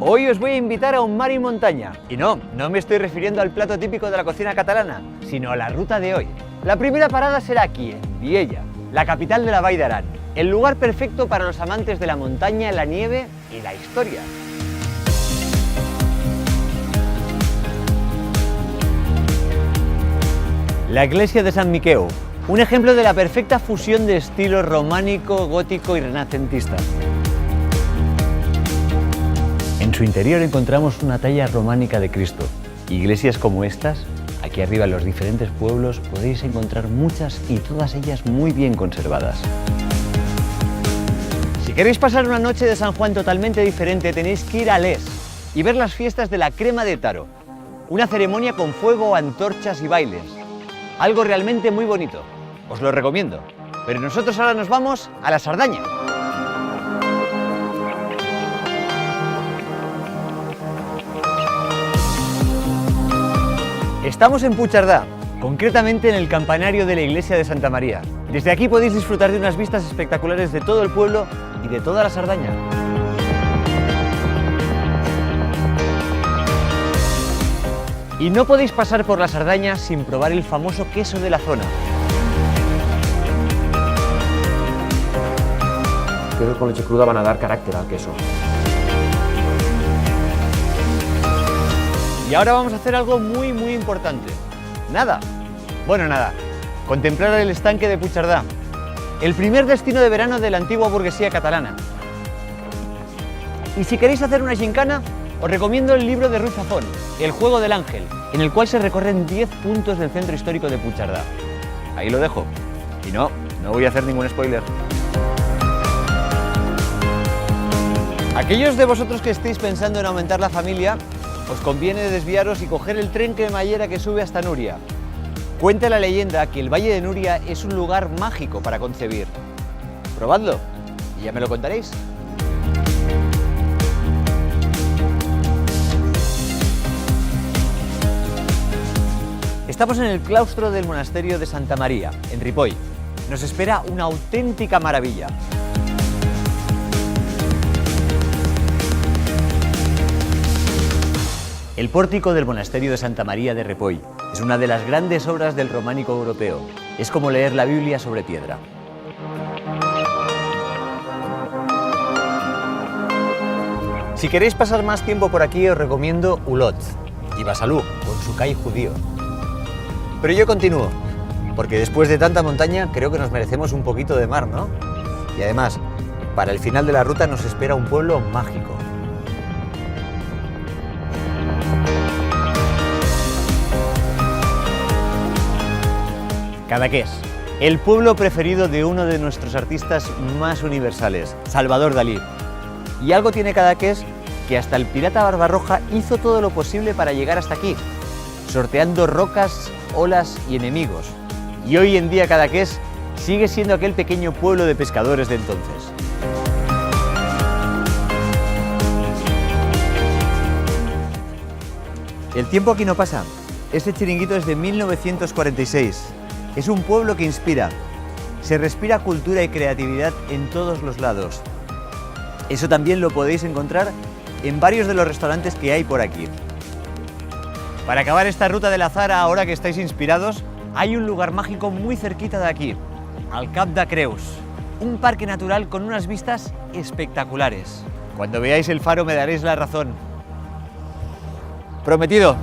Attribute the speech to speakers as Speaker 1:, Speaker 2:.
Speaker 1: Hoy os voy a invitar a un mar y montaña. Y no me estoy refiriendo al plato típico de la cocina catalana, sino a la ruta de hoy. La primera parada será aquí, en Viella, la capital de la Vall d'Aran, el lugar perfecto para los amantes de la montaña, la nieve y la historia. La iglesia de San Miqueu, un ejemplo de la perfecta fusión de estilos románico, gótico y renacentista. En su interior encontramos una talla románica de Cristo. Iglesias como estas, aquí arriba en los diferentes pueblos, podéis encontrar muchas y todas ellas muy bien conservadas. Si queréis pasar una noche de San Juan totalmente diferente, tenéis que ir a Les y ver las fiestas de la Crema de Taro, una ceremonia con fuego, antorchas y bailes. Algo realmente muy bonito, os lo recomiendo. Pero nosotros ahora nos vamos a la Sardaña. Estamos en Puigcerdà, concretamente en el campanario de la iglesia de Santa María. Desde aquí podéis disfrutar de unas vistas espectaculares de todo el pueblo y de toda la Sardaña. Y no podéis pasar por la Sardaña sin probar el famoso queso de la zona.
Speaker 2: Creo que con leche cruda van a dar carácter al queso.
Speaker 1: Y ahora vamos a hacer algo muy importante. Nada. Bueno, nada. Contemplar el estanque de Puigcerdà, el primer destino de verano de la antigua burguesía catalana. Y si queréis hacer una gincana, os recomiendo el libro de Ruiz Zafón, El juego del ángel, en el cual se recorren 10 puntos del centro histórico de Puigcerdà. Ahí lo dejo. Y no voy a hacer ningún spoiler. Aquellos de vosotros que estéis pensando en aumentar la familia, os conviene desviaros y coger el tren cremallera que sube hasta Núria. Cuenta la leyenda que el Valle de Núria es un lugar mágico para concebir. Probadlo y ya me lo contaréis. Estamos en el claustro del monasterio de Santa María, en Ripoll. Nos espera una auténtica maravilla. El pórtico del monasterio de Santa María de Ripoll es una de las grandes obras del románico europeo. Es como leer la Biblia sobre piedra. Si queréis pasar más tiempo por aquí, os recomiendo Olot y Besalú, con su cai judío. Pero yo continúo, porque después de tanta montaña creo que nos merecemos un poquito de mar, ¿no? Y además, para el final de la ruta nos espera un pueblo mágico. Cadaqués, el pueblo preferido de uno de nuestros artistas más universales, Salvador Dalí. Y algo tiene Cadaqués que hasta el pirata Barbarroja hizo todo lo posible para llegar hasta aquí, sorteando rocas, olas y enemigos. Y hoy en día Cadaqués sigue siendo aquel pequeño pueblo de pescadores de entonces. El tiempo aquí no pasa. Este chiringuito es de 1946. Es un pueblo que inspira. Se respira cultura y creatividad en todos los lados. Eso también lo podéis encontrar en varios de los restaurantes que hay por aquí. Para acabar esta ruta del azar, ahora que estáis inspirados, hay un lugar mágico muy cerquita de aquí, al Cap de Creus, un parque natural con unas vistas espectaculares. Cuando veáis el faro me daréis la razón. Prometido.